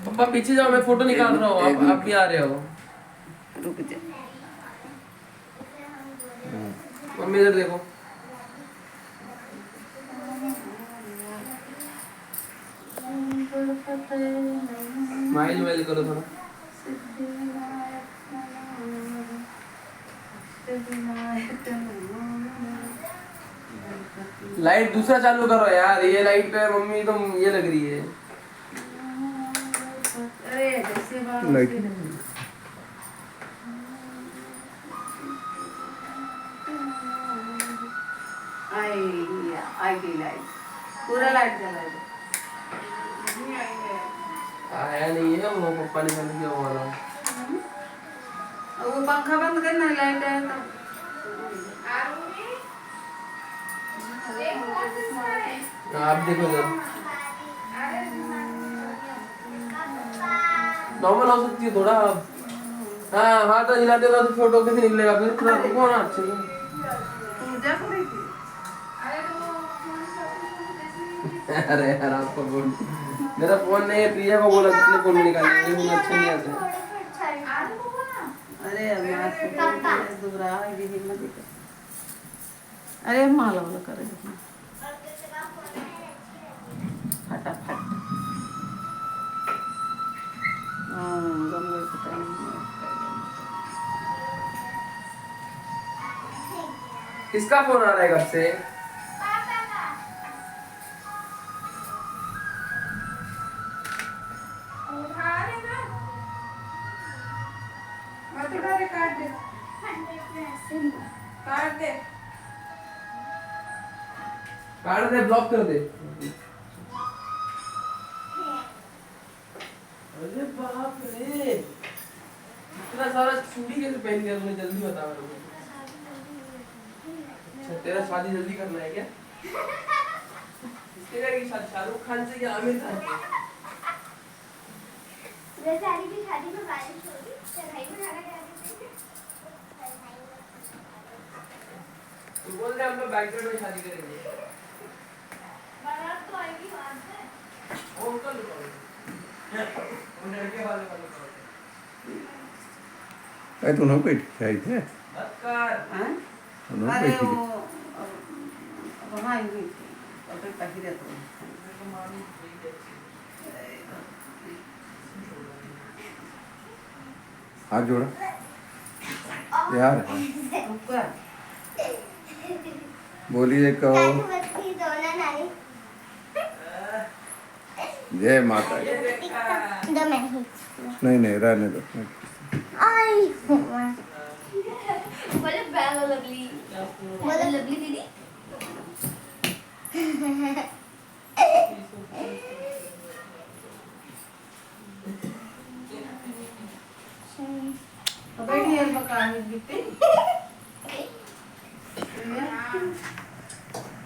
पापा पीछे जाओ, मैं फोटो निकाल रहा हूँ, आप भी आ रहे हो। रुक जा। मम्मी इधर देखो। स्माइल वाइल करो थोड़ा। लाइट दूसरा चालू करो यार, ये लाइट पे मम्मी तो ये लग रही है। लाइट आई लाइट पूरा लाइट जला दो। आया नहीं है वो, पापा ने बंद किया हुआ था। वो पंखा बंद करना, लाइट है तो। आप देखो जरा, नॉर्मल हो सकती है थोड़ा। हाँ हाथ हिला देगा तो फोटो कैसे निकलेगा फिर, थोड़ा रुको ना। अच्छे अरे यार आपका फोन, मेरा फोन नहीं है, प्रिया को बोला कितने फोन में निकालेंगे, मुझे अच्छा नहीं आता। अरे दुबरा अरे माला वाला करे फटाफट। किसका फोन आ रहा है घर से? काट दे, ब्लॉक कर दे। अरे बाप रे, इतना सारा चूड़ी कैसे पहन गया तूने? जल्दी बता मेरे को। अच्छा तेरा शादी जल्दी करना है क्या? किसके करेगी शादी, शाहरुख खान से या आमिर खान से? वैशाली की शादी में बारिश होगी, चढ़ाई में खाना खा रहे थे। तू बोल रहे हम लोग बैंक्वेट में शादी करेंगे। बारात तो आएगी वहां से। वो कल वो लड़के वाले अरे तू बैठ शायद है। मत कर। अरे वो वहाँ आई हुई थी, कपड़े पहले तो हाथ जोड़ा यार। बोलिए कहो जय माता दी। नहीं नहीं रहने दो। बोलो लवली, बोलो लवली दीदी। बैठिए मकान गिट्टी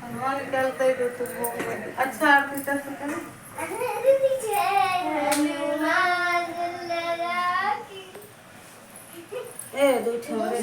हमारे निकलते तो अच्छा आरती कर सकते। ए दो छोरे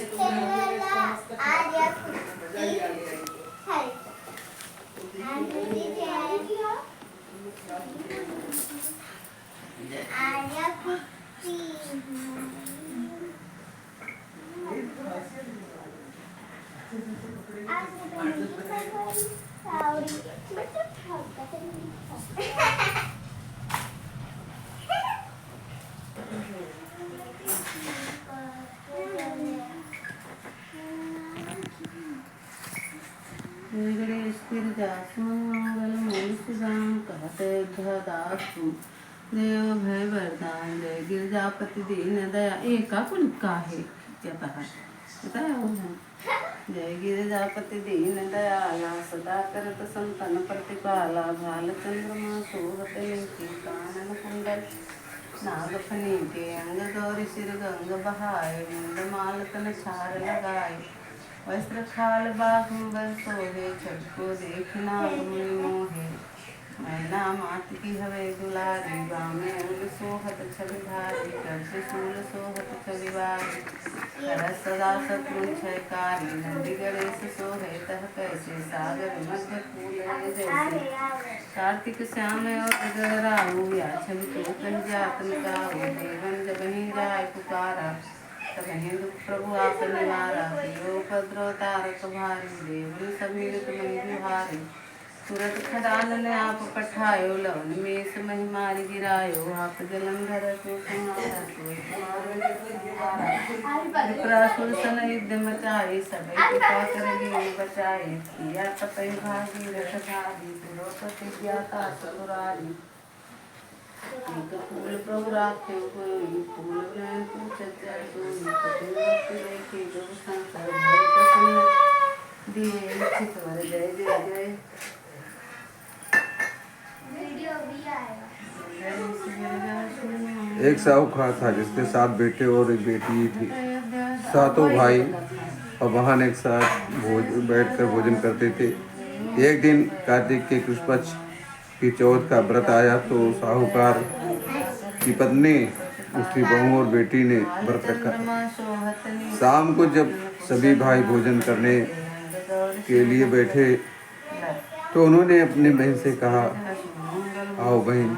देव भय वरदान जय गिरजापति दीन दया एका कुल का है क्या बताया वो जय गिरजापति दीन दयाला सदा करत संतन प्रतिपाला भाल चंद्रमा शोभते कानन कुंडल नागफनी के अंग गौरी सिर गंग बहाय मुंड माल तन छार लगाए वस्त्र खाल बाघ सोहे छठ को देखना मुनि मोहे मैना मात की हवे दुलारी बामे उल सोहत छवि भारी कर त्रिशूल सोहत छवि बारी कर सदा शत्रु छयकारी नंदी गणेश सोहे तह कैसे सागर मध्य फूले जैसे कार्तिक श्याम और गगन राहु या छवि तू कंजातन काहू देवन जब ही जाय पुकारा तब ही दुख प्रभु आप निवारा देव उपद्रव तारक भारी देवन समीर तुम्हें बिहारी सूरत खदान ने आप पठायो लवन में मही मारी गिरायो आप जलंधर को विप्रासुर सन युद्ध मचाए सबै कृपा कर लिए बचाए किया तपय भागी रथ धारी द्रौपदी ज्ञाता ससुरारी एक फूल प्रभु राखे फूल में पूछत सोनी पति भक्ति देखी जो शंकर भय प्रसन्न दिए लिखित वर जय जय जय वीडियो भी आएगा। एक साहूकार था जिसके 7 बेटे और एक बेटी थी। सातों भाई और बहन एक साथ बैठकर भोजन करते थे। एक दिन कार्तिक के कृष्ण पक्ष की चौथ का व्रत आया तो साहूकार की पत्नी, उसकी बहू और बेटी ने व्रत रखा। शाम को जब सभी भाई भोजन करने के लिए बैठे तो उन्होंने अपनी बहन से कहा, आओ बहन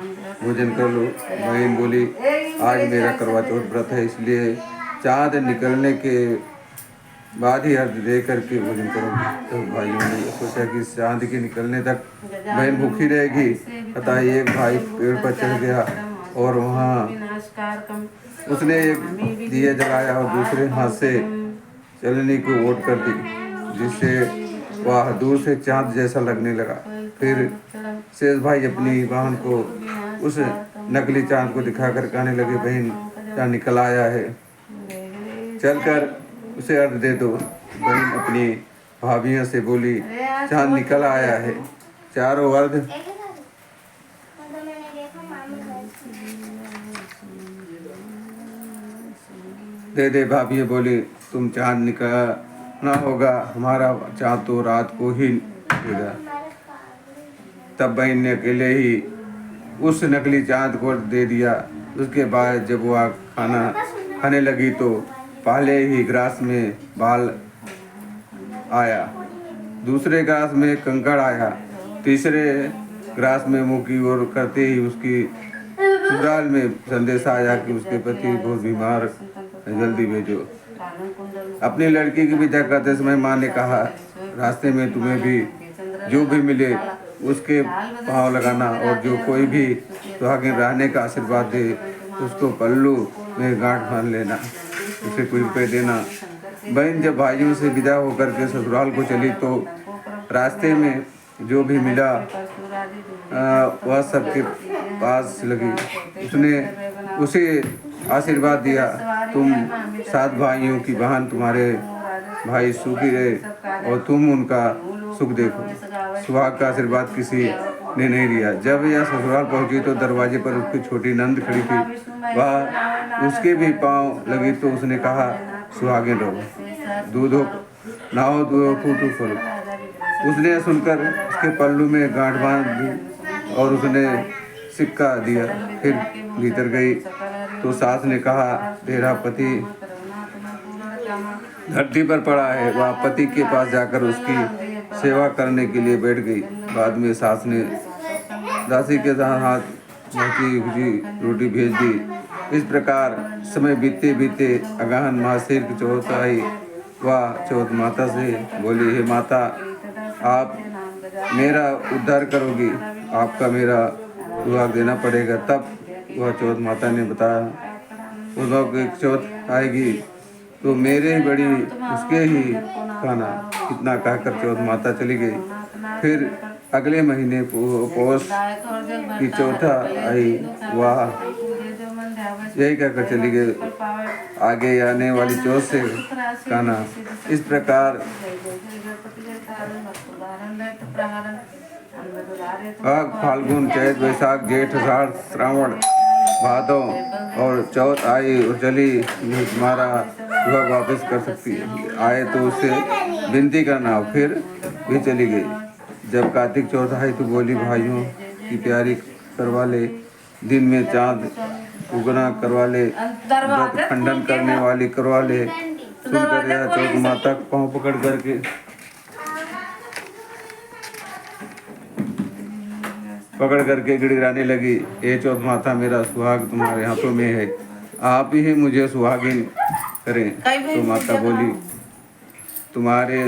भोजन कर लो। बहन बोली, आज मेरा करवा चौथ व्रत है, इसलिए चाँद निकलने के बाद ही अर्घ दे करके भोजन करूँगी। तो भाइयों ने सोचा कि चाँद के निकलने तक बहन भूखी रहेगी, अतः एक भाई पेड़ पर चढ़ गया और वहाँ उसने एक दिया जलाया और दूसरे हाथ से चलनी को ओट कर दी, जिससे वह दूर से चाँद जैसा लगने लगा। फिर शेष भाई अपनी बहन को उस नकली चाँद को दिखाकर कहने लगे, बहन चाँद निकल आया है, चलकर उसे अर्घ दे दो। बहन अपनी भाभियों से बोली, चाँद निकल आया है, चारों अर्घ एक ही था। मतलब मैंने देखा मामी घर दे दे। भाभियाँ बोली, तुम चाँद निकलना होगा, हमारा चाँद तो रात को ही निकलेगा। तब बहन ने अकेले ही उस नकली चाँद को दे दिया। उसके बाद जब वह खाना खाने लगी तो पहले ही ग्रास में बाल आया, दूसरे ग्रास में कंकड़ आया, तीसरे ग्रास में मुँह की ओर करते ही उसकी ससुराल में संदेशा आया कि उसके पति बहुत बीमार है, जल्दी भेजो। अपनी लड़की की विदा करते समय माँ ने कहा, रास्ते में तुम्हें भी जो भी मिले उसके पाँव लगाना और जो कोई भी सुहागिन रहने का आशीर्वाद दे उसको पल्लू में गांठ बांध लेना, उसे कुछ रुपये देना। बहन जब भाइयों से विदा होकर के ससुराल को चली तो रास्ते में जो भी मिला वह सबके पास लगी। उसने उसे आशीर्वाद दिया, तुम 7 भाइयों की बहन, तुम्हारे भाई सुखी रहे और तुम उनका सुख देखो। सुहाग का आशीर्वाद किसी ने नहीं दिया। जब यह ससुराल पहुंची तो दरवाजे पर उसकी छोटी नंद खड़ी थी, वह उसके भी पाँव लगी तो उसने कहा, सुहागिन रहो, दूधो नहाओ, दूधो फूटू फलो। उसने सुनकर उसके पल्लू में गांठ बांध दी और उसने सिक्का दिया। फिर भीतर गई तो सास ने कहा, तेरा पति धरती पर पड़ा है। वह पति के पास जाकर उसकी सेवा करने के लिए बैठ गई। बाद में सास ने दासी के हाथ मोटी भुजी रोटी भेज दी। इस प्रकार समय बीते बीते अगहन मासिर की चौथ आई। वह चौथ माता से बोली, हे माता, आप मेरा उद्धार करोगी, आपका मेरा सुहाग देना पड़ेगा। तब वह चौथ माता ने बताया, उद्धव की चौथ आएगी तो मेरे ही बड़ी उसके ही खाना। कितना कहकर चौथ माता चली गई। फिर अगले महीने पौष की चौथा आई, वह यही कहकर चली गई, आगे आने वाली चौथ से खाना। इस प्रकार फाल्गुन, चैत, वैशाख, जेठ, आषाढ़, श्रावण, भादों और चौथ आई और चली। तुम्हारा सुहाग वापस कर सकती है, आए तो उससे विनती करना। फिर भी चली गई। जब कार्तिक चौथ आई तो बोली, भाइयों की तैयारी करवा ले, दिन में चाँद उगना करवा ले, व्रत खंडन करने वाली करवा ले। सुनकर यह चौथ माता पाँव पकड़ करके गिड़गिड़ाने लगी, हे चौथ माता, मेरा सुहाग तुम्हारे हाथों में है, आप ही मुझे सुहागिन करें। तो माता बोली, तुम्हारे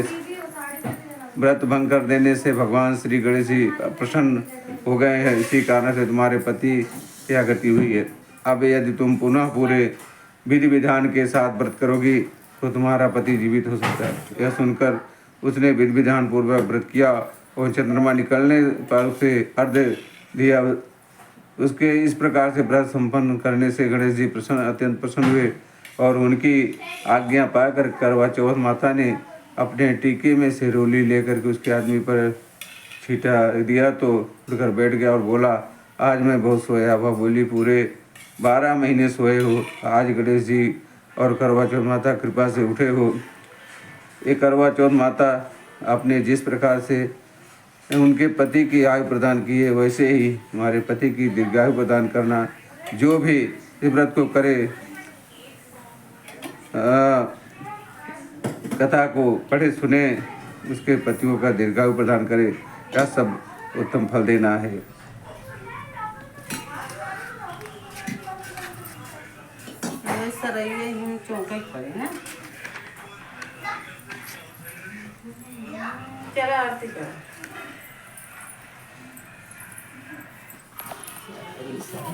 व्रत भंग कर देने से भगवान श्री गणेश जी प्रसन्न हो गए हैं, इसी कारण से तुम्हारे पति यह गति हुई है। अब यदि तुम पुनः पूरे विधि विधान के साथ व्रत करोगी तो तुम्हारा पति जीवित हो सकता है। यह सुनकर उसने विधि विधान पूर्वक व्रत किया और चंद्रमा निकलने पर उसे अर्घ्य दिया। उसके इस प्रकार से व्रत संपन्न करने से गणेश जी अत्यंत प्रसन्न हुए और उनकी आज्ञा पाकर करवा चौथ माता ने अपने टीके में से रोली लेकर के उसके आदमी पर छीटा दिया तो उठकर बैठ गया और बोला, आज मैं बहुत सोया। वह बोली, पूरे 12 महीने सोए हो, आज गणेश जी और करवा चौथ माता कृपा से उठे हो। ये करवा चौथ माता आपने जिस प्रकार से उनके पति की आयु प्रदान की है, वैसे ही हमारे पति की दीर्घायु प्रदान करना। जो भी इस व्रत को करे, कथा को पढ़े सुने, उसके पतियों का दीर्घायु प्रदान करे, यह सब उत्तम फल देना है। सरैया ही चौके पड़े ना। चलो आरती करो।